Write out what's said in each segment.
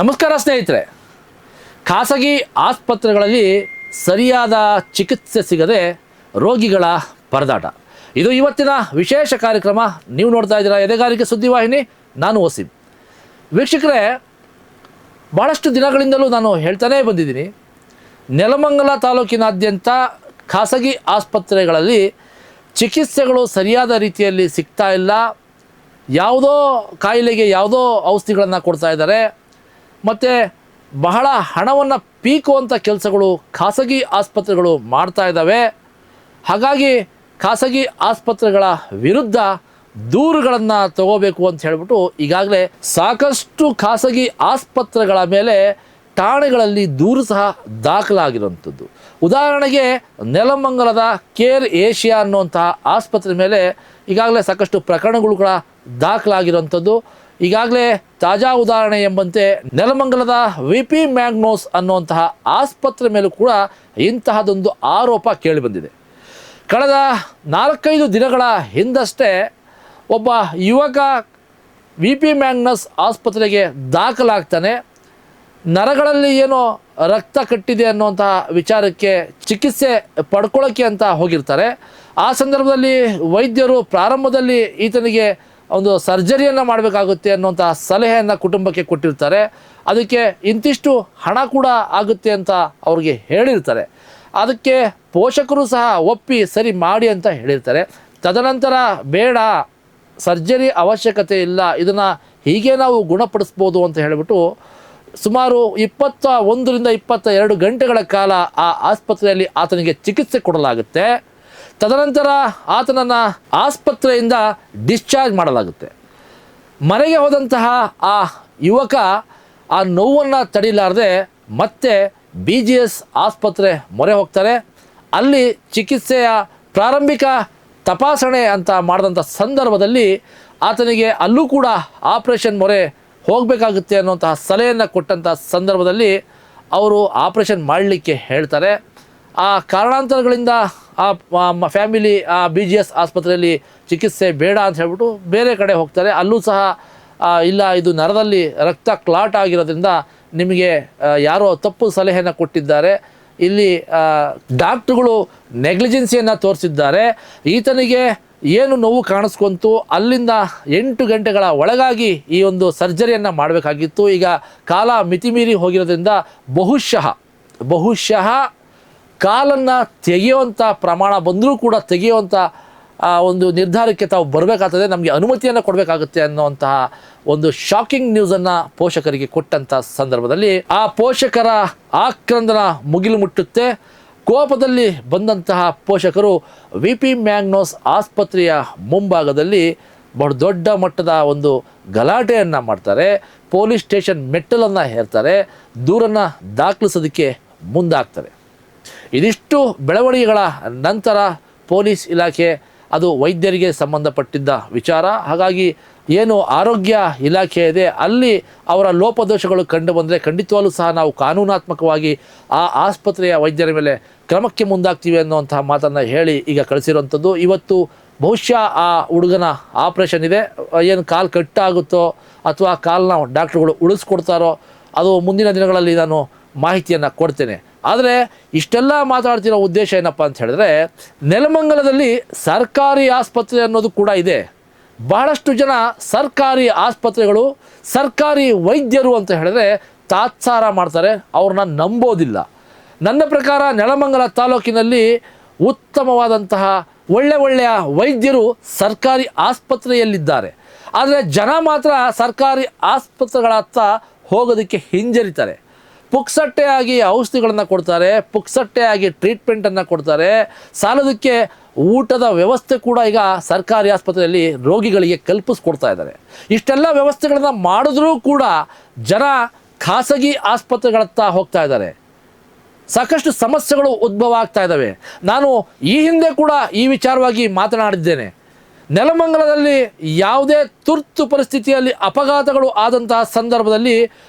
ನಮಸ್ಕಾರ ಸ್ನೇಹಿತರೆ. ಖಾಸಗಿ ಆಸ್ಪತ್ರೆಗಳಲ್ಲಿ ಸರಿಯಾದ ಚಿಕಿತ್ಸೆ ಸಿಗದೆ ರೋಗಿಗಳ ಪರದಾಟ, ಇದು ಇವತ್ತಿನ ವಿಶೇಷ ಕಾರ್ಯಕ್ರಮ. ನೀವು ನೋಡ್ತಾ ಇದ್ದೀರಾ ಎದೆಗಾರಿಕೆ ಸುದ್ದಿವಾಹಿನಿ. ನಾನು ವಸೀಂ. ವೀಕ್ಷಕರೇ, ಭಾಳಷ್ಟು ದಿನಗಳಿಂದಲೂ ನಾನು ಹೇಳ್ತಾನೇ ಬಂದಿದ್ದೀನಿ, ನೆಲಮಂಗಲ ತಾಲೂಕಿನಾದ್ಯಂತ ಖಾಸಗಿ ಆಸ್ಪತ್ರೆಗಳಲ್ಲಿ ಚಿಕಿತ್ಸೆಗಳು ಸರಿಯಾದ ರೀತಿಯಲ್ಲಿ ಸಿಗ್ತಾ ಇಲ್ಲ. ಯಾವುದೋ ಕಾಯಿಲೆಗೆ ಯಾವುದೋ ಔಷಧಿಗಳನ್ನು ಕೊಡ್ತಾ ಇದ್ದಾರೆ ಮತ್ತು ಬಹಳ ಹಣವನ್ನು ಪೀಕುವಂಥ ಕೆಲಸಗಳು ಖಾಸಗಿ ಆಸ್ಪತ್ರೆಗಳು ಮಾಡ್ತಾ ಇದ್ದಾವೆ. ಹಾಗಾಗಿ ಖಾಸಗಿ ಆಸ್ಪತ್ರೆಗಳ ವಿರುದ್ಧ ದೂರುಗಳನ್ನು ತಗೋಬೇಕು ಅಂತ ಹೇಳಿಬಿಟ್ಟು ಈಗಾಗಲೇ ಸಾಕಷ್ಟು ಖಾಸಗಿ ಆಸ್ಪತ್ರೆಗಳ ಮೇಲೆ ಠಾಣೆಗಳಲ್ಲಿ ದೂರು ಸಹ ದಾಖಲಾಗಿರುವಂಥದ್ದು. ಉದಾಹರಣೆಗೆ ನೆಲಮಂಗಲದ ಕೇರ್ ಏಷ್ಯಾ ಅನ್ನುವಂತಹ ಆಸ್ಪತ್ರೆ ಮೇಲೆ ಈಗಾಗಲೇ ಸಾಕಷ್ಟು ಪ್ರಕರಣಗಳು ಕೂಡ ದಾಖಲಾಗಿರುವಂಥದ್ದು. ಈಗಾಗಲೇ ತಾಜಾ ಉದಾಹರಣೆ ಎಂಬಂತೆ ನೆಲಮಂಗಲದ VP ಮ್ಯಾಗ್ನೋಸ್ ಅನ್ನುವಂತಹ ಆಸ್ಪತ್ರೆ ಮೇಲೂ ಕೂಡ ಇಂತಹದೊಂದು ಆರೋಪ ಕೇಳಿಬಂದಿದೆ. ಕಳೆದ 4-5 ದಿನಗಳ ಹಿಂದಷ್ಟೇ ಒಬ್ಬ ಯುವಕ VP ಮ್ಯಾಗ್ನಸ್ ಆಸ್ಪತ್ರೆಗೆ ದಾಖಲಾಗ್ತಾನೆ. ನರಗಳಲ್ಲಿ ಏನೋ ರಕ್ತ ಕಟ್ಟಿದೆ ಅನ್ನುವಂತಹ ವಿಚಾರಕ್ಕೆ ಚಿಕಿತ್ಸೆ ಪಡ್ಕೊಳ್ಳೋಕ್ಕೆ ಅಂತ ಹೋಗಿರ್ತಾರೆ. ಆ ಸಂದರ್ಭದಲ್ಲಿ ವೈದ್ಯರು ಪ್ರಾರಂಭದಲ್ಲಿ ಈತನಿಗೆ ಒಂದು ಸರ್ಜರಿಯನ್ನು ಮಾಡಬೇಕಾಗುತ್ತೆ ಅನ್ನುವಂಥ ಸಲಹೆಯನ್ನು ಕುಟುಂಬಕ್ಕೆ ಕೊಟ್ಟಿರ್ತಾರೆ. ಅದಕ್ಕೆ ಇಂತಿಷ್ಟು ಹಣ ಕೂಡ ಆಗುತ್ತೆ ಅಂತ ಅವ್ರಿಗೆ ಹೇಳಿರ್ತಾರೆ. ಅದಕ್ಕೆ ಪೋಷಕರು ಸಹ ಒಪ್ಪಿ ಸರಿ ಮಾಡಿ ಅಂತ ಹೇಳಿರ್ತಾರೆ. ತದನಂತರ ಬೇಡ, ಸರ್ಜರಿ ಅವಶ್ಯಕತೆ ಇಲ್ಲ, ಇದನ್ನು ಹೀಗೆ ನಾವು ಗುಣಪಡಿಸ್ಬೋದು ಅಂತ ಹೇಳಿಬಿಟ್ಟು ಸುಮಾರು 21ರಿಂದ 22 ಗಂಟೆಗಳ ಕಾಲ ಆ ಆಸ್ಪತ್ರೆಯಲ್ಲಿ ಆತನಿಗೆ ಚಿಕಿತ್ಸೆ ಕೊಡಲಾಗುತ್ತೆ. ತದನಂತರ ಆತನನ್ನು ಆಸ್ಪತ್ರೆಯಿಂದ ಡಿಸ್ಚಾರ್ಜ್ ಮಾಡಲಾಗುತ್ತೆ. ಮನೆಗೆ ಹೋದಂತಹ ಆ ಯುವಕ ಆ ನೋವನ್ನು ತಡಿಲಾರದೆ ಮತ್ತೆ BGS ಆಸ್ಪತ್ರೆ ಮೊರೆ ಹೋಗ್ತಾರೆ. ಅಲ್ಲಿ ಚಿಕಿತ್ಸೆಯ ಪ್ರಾರಂಭಿಕ ತಪಾಸಣೆ ಅಂತ ಮಾಡಿದಂಥ ಸಂದರ್ಭದಲ್ಲಿ ಆತನಿಗೆ ಅಲ್ಲೂ ಕೂಡ ಆಪರೇಷನ್ ಮೊರೆ ಹೋಗಬೇಕಾಗುತ್ತೆ ಅನ್ನುವಂತಹ ಸಲಹೆಯನ್ನು ಕೊಟ್ಟಂಥ ಸಂದರ್ಭದಲ್ಲಿ ಅವರು ಆಪರೇಷನ್ ಮಾಡಲಿಕ್ಕೆ ಹೇಳ್ತಾರೆ. ಆ ಕಾರಣಾಂತರಗಳಿಂದ ಆ ಫ್ಯಾಮಿಲಿ ಆ BGS ಆಸ್ಪತ್ರೆಯಲ್ಲಿ ಚಿಕಿತ್ಸೆ ಬೇಡ ಅಂತ ಹೇಳ್ಬಿಟ್ಟು ಬೇರೆ ಕಡೆ ಹೋಗ್ತಾರೆ. ಅಲ್ಲೂ ಸಹ ಇಲ್ಲ, ಇದು ನರದಲ್ಲಿ ರಕ್ತ ಕ್ಲಾಟ್ ಆಗಿರೋದ್ರಿಂದ ನಿಮಗೆ ಯಾರೋ ತಪ್ಪು ಸಲಹೆಯನ್ನು ಕೊಟ್ಟಿದ್ದಾರೆ, ಇಲ್ಲಿ ಡಾಕ್ಟ್ರುಗಳು ನೆಗ್ಲಿಜೆನ್ಸಿಯನ್ನು ತೋರಿಸಿದ್ದಾರೆ, ಈತನಿಗೆ ಏನು ನೋವು ಕಾಣಿಸ್ಕೊಂತು, ಅಲ್ಲಿಂದ 8 ಗಂಟೆಗಳ ಒಳಗಾಗಿ ಈ ಒಂದು ಸರ್ಜರಿಯನ್ನು ಮಾಡಬೇಕಾಗಿತ್ತು. ಈಗ ಕಾಲ ಮಿತಿಮೀರಿ ಹೋಗಿರೋದ್ರಿಂದ ಬಹುಶಃ ಕಾಲನ್ನು ತೆಗೆಯುವಂಥ ಪ್ರಮಾಣ ಬಂದರೂ ಕೂಡ ತೆಗೆಯುವಂಥ ಒಂದು ನಿರ್ಧಾರಕ್ಕೆ ತಾವು ಬರಬೇಕಾಗ್ತದೆ, ನಮಗೆ ಅನುಮತಿಯನ್ನು ಕೊಡಬೇಕಾಗುತ್ತೆ ಅನ್ನುವಂತಹ ಒಂದು ಶಾಕಿಂಗ್ ನ್ಯೂಸನ್ನು ಪೋಷಕರಿಗೆ ಕೊಟ್ಟಂಥ ಸಂದರ್ಭದಲ್ಲಿ ಆ ಪೋಷಕರ ಆಕ್ರಂದನ ಮುಗಿಲು ಮುಟ್ಟುತ್ತೆ. ಕೋಪದಲ್ಲಿ ಬಂದಂತಹ ಪೋಷಕರು VP ಮ್ಯಾಗ್ನೋಸ್ ಆಸ್ಪತ್ರೆಯ ಮುಂಭಾಗದಲ್ಲಿ ಬಹಳ ದೊಡ್ಡ ಮಟ್ಟದ ಒಂದು ಗಲಾಟೆಯನ್ನು ಮಾಡ್ತಾರೆ. ಪೊಲೀಸ್ ಸ್ಟೇಷನ್ ಮೆಟ್ಟಲನ್ನು ಹೇರ್ತಾರೆ, ದೂರನ್ನು ದಾಖಲಿಸೋದಕ್ಕೆ ಮುಂದಾಗ್ತಾರೆ. ಇದಿಷ್ಟು ಬೆಳವಣಿಗೆಗಳ ನಂತರ ಪೊಲೀಸ್ ಇಲಾಖೆ, ಅದು ವೈದ್ಯರಿಗೆ ಸಂಬಂಧಪಟ್ಟಿದ್ದ ವಿಚಾರ, ಹಾಗಾಗಿ ಏನು ಆರೋಗ್ಯ ಇಲಾಖೆ ಇದೆ ಅಲ್ಲಿ ಅವರ ಲೋಪದೋಷಗಳು ಕಂಡು ಬಂದರೆ ಖಂಡಿತವಾಗ್ಲೂ ಸಹ ನಾವು ಕಾನೂನಾತ್ಮಕವಾಗಿ ಆ ಆಸ್ಪತ್ರೆಯ ವೈದ್ಯರ ಮೇಲೆ ಕ್ರಮಕ್ಕೆ ಮುಂದಾಗ್ತೀವಿ ಅನ್ನುವಂತಹ ಮಾತನ್ನು ಹೇಳಿ ಈಗ ಕಳಿಸಿರುವಂಥದ್ದು. ಇವತ್ತು ಬಹುಶಃ ಆ ಹುಡುಗನ ಆಪ್ರೇಷನ್ ಇದೆ, ಏನು ಕಾಲು ಕಟ್ಟಾಗುತ್ತೋ ಅಥವಾ ಕಾಲನ್ನ ಡಾಕ್ಟ್ರುಗಳು ಉಳಿಸ್ಕೊಡ್ತಾರೋ ಅದು ಮುಂದಿನ ದಿನಗಳಲ್ಲಿ ನಾನು ಮಾಹಿತಿಯನ್ನು ಕೊಡ್ತೇನೆ. ಆದರೆ ಇಷ್ಟೆಲ್ಲ ಮಾತಾಡ್ತಿರೋ ಉದ್ದೇಶ ಏನಪ್ಪ ಅಂತ ಹೇಳಿದ್ರೆ, ನೆಲಮಂಗಲದಲ್ಲಿ ಸರ್ಕಾರಿ ಆಸ್ಪತ್ರೆ ಅನ್ನೋದು ಕೂಡ ಇದೆ. ಬಹಳಷ್ಟು ಜನ ಸರ್ಕಾರಿ ಆಸ್ಪತ್ರೆಗಳು, ಸರ್ಕಾರಿ ವೈದ್ಯರು ಅಂತ ಹೇಳಿದ್ರೆ ತಾತ್ಸಾರ ಮಾಡ್ತಾರೆ, ಅವ್ರನ್ನ ನಂಬೋದಿಲ್ಲ. ನನ್ನ ಪ್ರಕಾರ ನೆಲಮಂಗಲ ತಾಲೂಕಿನಲ್ಲಿ ಉತ್ತಮವಾದಂತಹ ಒಳ್ಳೆಯ ವೈದ್ಯರು ಸರ್ಕಾರಿ ಆಸ್ಪತ್ರೆಯಲ್ಲಿದ್ದಾರೆ. ಆದರೆ ಜನ ಮಾತ್ರ ಸರ್ಕಾರಿ ಆಸ್ಪತ್ರೆಗಳತ್ತ ಹೋಗೋದಕ್ಕೆ ಹಿಂಜರಿತಾರೆ. ಪುಕ್ಸಟ್ಟೆಯಾಗಿ ಔಷಧಿಗಳನ್ನು ಕೊಡ್ತಾರೆ, ಪುಕ್ಸಟ್ಟೆಯಾಗಿ ಟ್ರೀಟ್ಮೆಂಟನ್ನು ಕೊಡ್ತಾರೆ, ಸಾಲದಕ್ಕೆ ಊಟದ ವ್ಯವಸ್ಥೆ ಕೂಡ ಈಗ ಸರ್ಕಾರಿ ಆಸ್ಪತ್ರೆಯಲ್ಲಿ ರೋಗಿಗಳಿಗೆ ಕಲ್ಪಿಸ್ಕೊಡ್ತಾ ಇದ್ದಾರೆ. ಇಷ್ಟೆಲ್ಲ ವ್ಯವಸ್ಥೆಗಳನ್ನು ಮಾಡಿದ್ರೂ ಕೂಡ ಜನ ಖಾಸಗಿ ಆಸ್ಪತ್ರೆಗಳತ್ತ ಹೋಗ್ತಾ ಇದ್ದಾರೆ. ಸಾಕಷ್ಟು ಸಮಸ್ಯೆಗಳು ಉದ್ಭವ ಆಗ್ತಾ ಇದ್ದಾವೆ. ನಾನು ಈ ಹಿಂದೆ ಕೂಡ ಈ ವಿಚಾರವಾಗಿ ಮಾತನಾಡಿದ್ದೇನೆ. ನೆಲಮಂಗಲದಲ್ಲಿ ಯಾವುದೇ ತುರ್ತು ಪರಿಸ್ಥಿತಿಯಲ್ಲಿ ಅಪಘಾತಗಳು ಆದಂತಹ ಸಂದರ್ಭದಲ್ಲಿ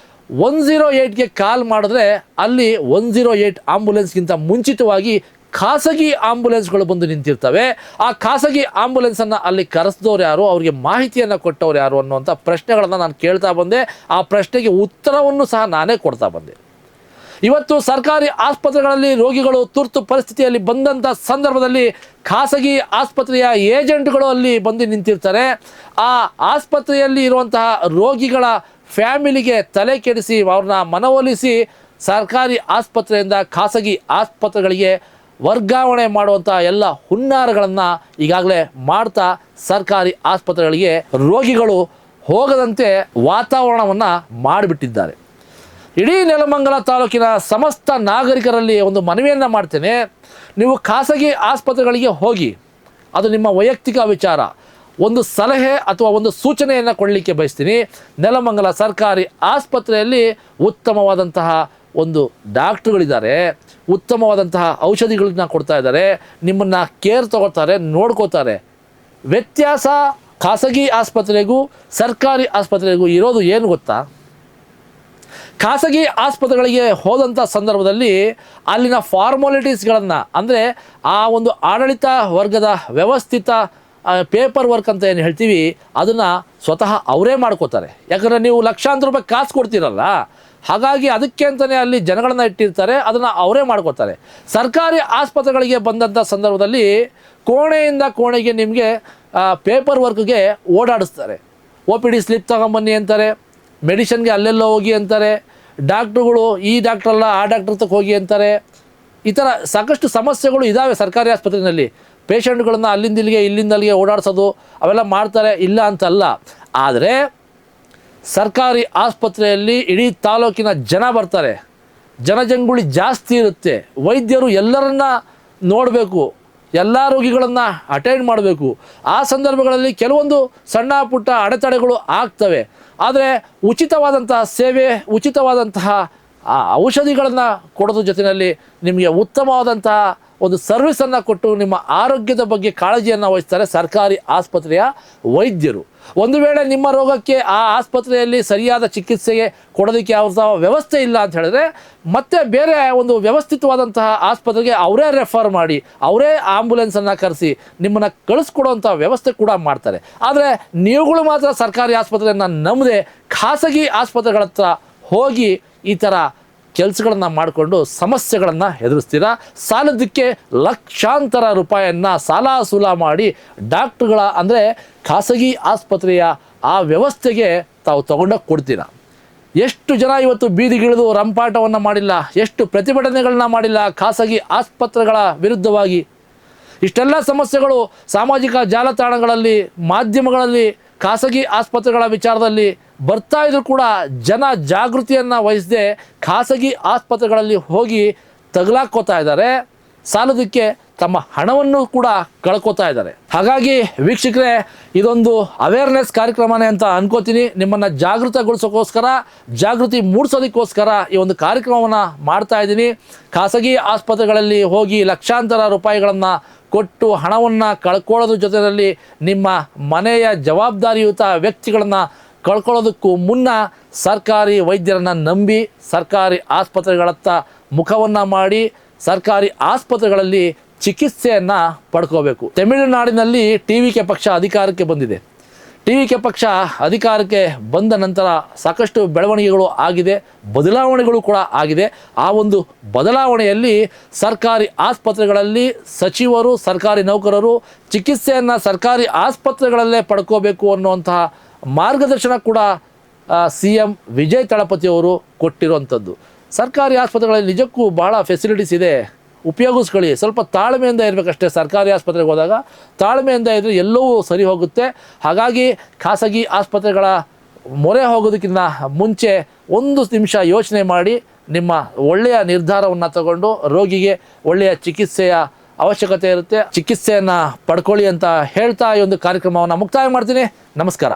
108ಗೆ ಕಾಲ್ ಮಾಡಿದ್ರೆ ಅಲ್ಲಿ 108 ಆಂಬುಲೆನ್ಸ್ಗಿಂತ ಮುಂಚಿತವಾಗಿ ಖಾಸಗಿ ಆಂಬುಲೆನ್ಸ್ಗಳು ಬಂದು ನಿಂತಿರ್ತವೆ. ಆ ಖಾಸಗಿ ಆಂಬುಲೆನ್ಸನ್ನು ಅಲ್ಲಿ ಕರೆಸಿದವ್ರು ಯಾರು, ಅವರಿಗೆ ಮಾಹಿತಿಯನ್ನು ಕೊಟ್ಟವ್ರು ಯಾರು ಅನ್ನುವಂಥ ಪ್ರಶ್ನೆಗಳನ್ನು ನಾನು ಕೇಳ್ತಾ ಬಂದೆ. ಆ ಪ್ರಶ್ನೆಗೆ ಉತ್ತರವನ್ನು ಸಹ ನಾನೇ ಕೊಡ್ತಾ ಬಂದೆ. ಇವತ್ತು ಸರ್ಕಾರಿ ಆಸ್ಪತ್ರೆಗಳಲ್ಲಿ ರೋಗಿಗಳು ತುರ್ತು ಪರಿಸ್ಥಿತಿಯಲ್ಲಿ ಬಂದಂಥ ಸಂದರ್ಭದಲ್ಲಿ ಖಾಸಗಿ ಆಸ್ಪತ್ರೆಯ ಏಜೆಂಟ್ಗಳು ಅಲ್ಲಿ ಬಂದು ನಿಂತಿರ್ತಾರೆ. ಆ ಆಸ್ಪತ್ರೆಯಲ್ಲಿ ಇರುವಂತಹ ರೋಗಿಗಳ ಫ್ಯಾಮಿಲಿಗೆ ತಲೆ ಕೆಡಿಸಿ ಅವ್ರನ್ನ ಮನವೊಲಿಸಿ ಸರ್ಕಾರಿ ಆಸ್ಪತ್ರೆಯಿಂದ ಖಾಸಗಿ ಆಸ್ಪತ್ರೆಗಳಿಗೆ ವರ್ಗಾವಣೆ ಮಾಡುವಂಥ ಎಲ್ಲ ಹುನ್ನಾರಗಳನ್ನು ಈಗಾಗಲೇ ಮಾಡ್ತಾ ಸರ್ಕಾರಿ ಆಸ್ಪತ್ರೆಗಳಿಗೆ ರೋಗಿಗಳು ಹೋಗದಂತೆ ವಾತಾವರಣವನ್ನು ಮಾಡಿಬಿಟ್ಟಿದ್ದಾರೆ. ಇಡೀ ನೆಲಮಂಗಲ ತಾಲೂಕಿನ ಸಮಸ್ತ ನಾಗರಿಕರಲ್ಲಿ ಒಂದು ಮನವಿಯನ್ನು ಮಾಡ್ತೇನೆ. ನೀವು ಖಾಸಗಿ ಆಸ್ಪತ್ರೆಗಳಿಗೆ ಹೋಗಿ, ಅದು ನಿಮ್ಮ ವೈಯಕ್ತಿಕ ವಿಚಾರ. ಒಂದು ಸಲಹೆ ಅಥವಾ ಒಂದು ಸೂಚನೆಯನ್ನು ಕೊಡಲಿಕ್ಕೆ ಬಯಸ್ತೀನಿ. ನೆಲಮಂಗಲ ಸರ್ಕಾರಿ ಆಸ್ಪತ್ರೆಯಲ್ಲಿ ಉತ್ತಮವಾದಂತಹ ಒಂದು ಡಾಕ್ಟ್ರುಗಳಿದ್ದಾರೆ, ಉತ್ತಮವಾದಂತಹ ಔಷಧಿಗಳನ್ನ ಕೊಡ್ತಾ ಇದ್ದಾರೆ, ನಿಮ್ಮನ್ನು ಕೇರ್ ತಗೋತಾರೆ, ನೋಡ್ಕೋತಾರೆ. ವ್ಯತ್ಯಾಸ ಖಾಸಗಿ ಆಸ್ಪತ್ರೆಗೂ ಸರ್ಕಾರಿ ಆಸ್ಪತ್ರೆಗೂ ಇರೋದು ಏನು ಗೊತ್ತಾ? ಖಾಸಗಿ ಆಸ್ಪತ್ರೆಗಳಿಗೆ ಹೋದಂಥ ಸಂದರ್ಭದಲ್ಲಿ ಅಲ್ಲಿನ ಫಾರ್ಮಾಲಿಟೀಸ್ಗಳನ್ನು, ಅಂದರೆ ಆ ಒಂದು ಆಡಳಿತ ವರ್ಗದ ವ್ಯವಸ್ಥಿತ ಪೇಪರ್ ವರ್ಕ್ ಅಂತ ಏನು ಹೇಳ್ತೀವಿ, ಅದನ್ನು ಸ್ವತಃ ಅವರೇ ಮಾಡ್ಕೋತಾರೆ. ಯಾಕಂದರೆ ನೀವು ಲಕ್ಷಾಂತರ ರೂಪಾಯಿ ಕಾಸು ಕೊಡ್ತೀರಲ್ಲ, ಹಾಗಾಗಿ ಅದಕ್ಕೆ ಅಂತಲೇ ಅಲ್ಲಿ ಜನಗಳನ್ನು ಇಟ್ಟಿರ್ತಾರೆ, ಅದನ್ನು ಅವರೇ ಮಾಡ್ಕೋತಾರೆ. ಸರ್ಕಾರಿ ಆಸ್ಪತ್ರೆಗಳಿಗೆ ಬಂದಂಥ ಸಂದರ್ಭದಲ್ಲಿ ಕೋಣೆಯಿಂದ ಕೋಣೆಗೆ ನಿಮಗೆ ಪೇಪರ್ ವರ್ಕ್ಗೆ ಓಡಾಡಿಸ್ತಾರೆ. OPD ಸ್ಲಿಪ್ ತಗೊಂಬನ್ನಿ ಅಂತಾರೆ, ಮೆಡಿಷನ್ಗೆ ಅಲ್ಲೆಲ್ಲ ಹೋಗಿ ಅಂತಾರೆ, ಡಾಕ್ಟ್ರುಗಳು ಈ ಡಾಕ್ಟ್ರಲ್ಲ ಆ ಡಾಕ್ಟ್ರ್ ತಕ್ಕ ಹೋಗಿ ಅಂತಾರೆ. ಈ ಥರ ಸಾಕಷ್ಟು ಸಮಸ್ಯೆಗಳು ಇದ್ದಾವೆ ಸರ್ಕಾರಿ ಆಸ್ಪತ್ರೆಯಲ್ಲಿ. ಪೇಷಂಟ್ಗಳನ್ನು ಅಲ್ಲಿಂದ ಇಲ್ಲಿಗೆ ಓಡಾಡಿಸೋದು ಅವೆಲ್ಲ ಮಾಡ್ತಾರೆ, ಇಲ್ಲ ಅಂತಲ್ಲ. ಆದರೆ ಸರ್ಕಾರಿ ಆಸ್ಪತ್ರೆಯಲ್ಲಿ ಇಡೀ ತಾಲೂಕಿನ ಜನ ಬರ್ತಾರೆ, ಜನಜಂಗುಳಿ ಜಾಸ್ತಿ ಇರುತ್ತೆ. ವೈದ್ಯರು ಎಲ್ಲರನ್ನ ನೋಡಬೇಕು, ಎಲ್ಲ ರೋಗಿಗಳನ್ನು ಅಟೆಂಡ್ ಮಾಡಬೇಕು. ಆ ಸಂದರ್ಭಗಳಲ್ಲಿ ಕೆಲವೊಂದು ಸಣ್ಣ ಪುಟ್ಟ ಅಡೆತಡೆಗಳು ಆಗ್ತವೆ. ಆದರೆ ಉಚಿತವಾದಂತಹ ಸೇವೆ, ಉಚಿತವಾದಂತಹ ಔಷಧಿಗಳನ್ನು ಕೊಡೋದ್ರ ಜೊತೆಯಲ್ಲಿ ನಿಮಗೆ ಉತ್ತಮವಾದಂತಹ ಒಂದು ಸರ್ವಿಸನ್ನು ಕೊಟ್ಟು ನಿಮ್ಮ ಆರೋಗ್ಯದ ಬಗ್ಗೆ ಕಾಳಜಿಯನ್ನು ವಹಿಸ್ತಾರೆ ಸರ್ಕಾರಿ ಆಸ್ಪತ್ರೆಯ ವೈದ್ಯರು. ಒಂದು ವೇಳೆ ನಿಮ್ಮ ರೋಗಕ್ಕೆ ಆ ಆಸ್ಪತ್ರೆಯಲ್ಲಿ ಸರಿಯಾದ ಚಿಕಿತ್ಸೆಗೆ ಕೊಡೋದಕ್ಕೆ ಯಾವ ವ್ಯವಸ್ಥೆ ಇಲ್ಲ ಅಂತ ಹೇಳಿದ್ರೆ ಮತ್ತೆ ಬೇರೆ ಒಂದು ವ್ಯವಸ್ಥಿತವಾದಂತಹ ಆಸ್ಪತ್ರೆಗೆ ಅವರೇ ರೆಫರ್ ಮಾಡಿ, ಅವರೇ ಆಂಬುಲೆನ್ಸನ್ನು ಕರೆಸಿ ನಿಮ್ಮನ್ನು ಕಳಿಸ್ಕೊಡುವಂಥ ವ್ಯವಸ್ಥೆ ಕೂಡ ಮಾಡ್ತಾರೆ. ಆದರೆ ನೀವುಗಳು ಮಾತ್ರ ಸರ್ಕಾರಿ ಆಸ್ಪತ್ರೆಯನ್ನು ನಂಬದೆ ಖಾಸಗಿ ಆಸ್ಪತ್ರೆಗಳ ಹತ್ರ ಹೋಗಿ ಈ ಥರ ಕೆಲಸಗಳನ್ನು ಮಾಡಿಕೊಂಡು ಸಮಸ್ಯೆಗಳನ್ನು ಎದುರಿಸ್ತೀರಾ. ಸಾಲದಕ್ಕೆ ಲಕ್ಷಾಂತರ ರೂಪಾಯಿಯನ್ನು ಸಾಲ ಸೂಲ ಮಾಡಿ ಡಾಕ್ಟ್ರುಗಳ, ಅಂದರೆ ಖಾಸಗಿ ಆಸ್ಪತ್ರೆಯ ಆ ವ್ಯವಸ್ಥೆಗೆ ತಾವು ತಗೊಂಡೋಗಿ ಕೊಡ್ತೀರಾ. ಎಷ್ಟು ಜನ ಇವತ್ತು ಬೀದಿಗಿಳಿದು ರಂಪಾಟವನ್ನು ಮಾಡಿಲ್ಲ, ಎಷ್ಟು ಪ್ರತಿಭಟನೆಗಳನ್ನ ಮಾಡಿಲ್ಲ ಖಾಸಗಿ ಆಸ್ಪತ್ರೆಗಳ ವಿರುದ್ಧವಾಗಿ. ಇಷ್ಟೆಲ್ಲ ಸಮಸ್ಯೆಗಳು ಸಾಮಾಜಿಕ ಜಾಲತಾಣಗಳಲ್ಲಿ, ಮಾಧ್ಯಮಗಳಲ್ಲಿ ಖಾಸಗಿ ಆಸ್ಪತ್ರೆಗಳ ವಿಚಾರದಲ್ಲಿ ಬರ್ತಾ ಇದ್ರು ಕೂಡ ಜನ ಜಾಗೃತಿಯನ್ನು ವಹಿಸದೆ ಖಾಸಗಿ ಆಸ್ಪತ್ರೆಗಳಲ್ಲಿ ಹೋಗಿ ತಗಲಾಕೋತಾ ಇದ್ದಾರೆ. ಸಾಲದಕ್ಕೆ ತಮ್ಮ ಹಣವನ್ನು ಕೂಡ ಕಳ್ಕೊತಾ ಇದ್ದಾರೆ. ಹಾಗಾಗಿ ವೀಕ್ಷಕರೇ, ಇದೊಂದು ಅವೇರ್ನೆಸ್ ಕಾರ್ಯಕ್ರಮನೇ ಅಂತ ಅನ್ಕೋತೀನಿ. ನಿಮ್ಮನ್ನು ಜಾಗೃತಗೊಳಿಸೋಕ್ಕೋಸ್ಕರ, ಜಾಗೃತಿ ಮೂಡಿಸೋದಕ್ಕೋಸ್ಕರ ಈ ಒಂದು ಕಾರ್ಯಕ್ರಮವನ್ನು ಮಾಡ್ತಾ ಇದ್ದೀನಿ. ಖಾಸಗಿ ಆಸ್ಪತ್ರೆಗಳಲ್ಲಿ ಹೋಗಿ ಲಕ್ಷಾಂತರ ರೂಪಾಯಿಗಳನ್ನು ಕೊಟ್ಟು ಹಣವನ್ನು ಕಳ್ಕೊಳ್ಳೋದ್ರ ಜೊತೆಯಲ್ಲಿ ನಿಮ್ಮ ಮನೆಯ ಜವಾಬ್ದಾರಿಯುತ ವ್ಯಕ್ತಿಗಳನ್ನು ಕಳ್ಕೊಳ್ಳೋದಕ್ಕೂ ಮುನ್ನ ಸರ್ಕಾರಿ ವೈದ್ಯರನ್ನು ನಂಬಿ ಸರ್ಕಾರಿ ಆಸ್ಪತ್ರೆಗಳತ್ತ ಮುಖವನ್ನು ಮಾಡಿ ಸರ್ಕಾರಿ ಆಸ್ಪತ್ರೆಗಳಲ್ಲಿ ಚಿಕಿತ್ಸೆಯನ್ನು ಪಡ್ಕೋಬೇಕು. ತಮಿಳುನಾಡಿನಲ್ಲಿ TVK ಪಕ್ಷ ಅಧಿಕಾರಕ್ಕೆ ಬಂದಿದೆ. TVK ಪಕ್ಷ ಅಧಿಕಾರಕ್ಕೆ ಬಂದ ನಂತರ ಸಾಕಷ್ಟು ಬೆಳವಣಿಗೆಗಳು ಆಗಿದೆ, ಬದಲಾವಣೆಗಳು ಕೂಡ ಆಗಿದೆ. ಆ ಒಂದು ಬದಲಾವಣೆಯಲ್ಲಿ ಸರ್ಕಾರಿ ಆಸ್ಪತ್ರೆಗಳಲ್ಲಿ ಸಚಿವರು, ಸರ್ಕಾರಿ ನೌಕರರು ಚಿಕಿತ್ಸೆಯನ್ನು ಸರ್ಕಾರಿ ಆಸ್ಪತ್ರೆಗಳಲ್ಲೇ ಪಡ್ಕೋಬೇಕು ಅನ್ನುವಂತಹ ಮಾರ್ಗದರ್ಶನ ಕೂಡ CM ವಿಜಯ್ ತಳಪತಿಯವರು ಕೊಟ್ಟಿರುವಂಥದ್ದು. ಸರ್ಕಾರಿ ಆಸ್ಪತ್ರೆಗಳಲ್ಲಿ ನಿಜಕ್ಕೂ ಭಾಳ ಫೆಸಿಲಿಟೀಸ್ ಇದೆ, ಉಪಯೋಗಿಸ್ಕೊಳ್ಳಿ. ಸ್ವಲ್ಪ ತಾಳ್ಮೆಯಿಂದ ಇರಬೇಕಷ್ಟೇ. ಸರ್ಕಾರಿ ಆಸ್ಪತ್ರೆಗೆ ಹೋದಾಗ ತಾಳ್ಮೆಯಿಂದ ಇದ್ದರೆ ಎಲ್ಲವೂ ಸರಿ ಹೋಗುತ್ತೆ. ಹಾಗಾಗಿ ಖಾಸಗಿ ಆಸ್ಪತ್ರೆಗಳ ಮೊರೆ ಹೋಗೋದಕ್ಕಿಂತ ಮುಂಚೆ ಒಂದು ನಿಮಿಷ ಯೋಚನೆ ಮಾಡಿ ನಿಮ್ಮ ಒಳ್ಳೆಯ ನಿರ್ಧಾರವನ್ನು ತಗೊಂಡು ರೋಗಿಗೆ ಒಳ್ಳೆಯ ಚಿಕಿತ್ಸೆಯ ಅವಶ್ಯಕತೆ ಇರುತ್ತೆ, ಚಿಕಿತ್ಸೆಯನ್ನು ಪಡ್ಕೊಳ್ಳಿ ಅಂತ ಹೇಳ್ತಾ ಈ ಒಂದು ಕಾರ್ಯಕ್ರಮವನ್ನು ಮುಕ್ತಾಯ ಮಾಡ್ತೀನಿ. ನಮಸ್ಕಾರ.